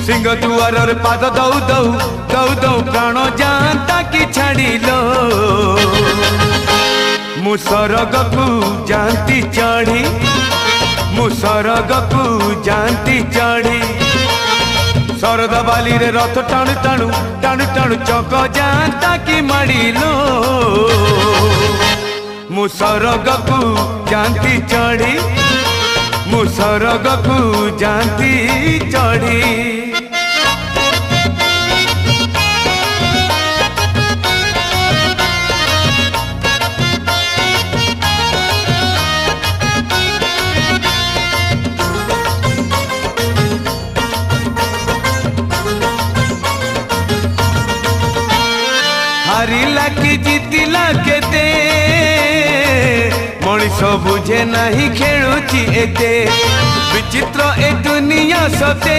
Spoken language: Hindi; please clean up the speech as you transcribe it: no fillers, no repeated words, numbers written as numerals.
सिंह दुआर पाद दौ दौ दौ दौ प्राण जाता कि छाड़िलो मु सरग को जानती चढ़ी मु सरग को जानती चढ़ी शरद बाली रे रथ टाणु टाणु टाणु टाणु चक जाता कि माड़िलो मु सरग को जानती चढ़ी मु सरग को जानती चढ़ी हारिला कि जीतिला केते मनीष बुझे नहीं खेलुची एते विचित्र ए दुनिया सते।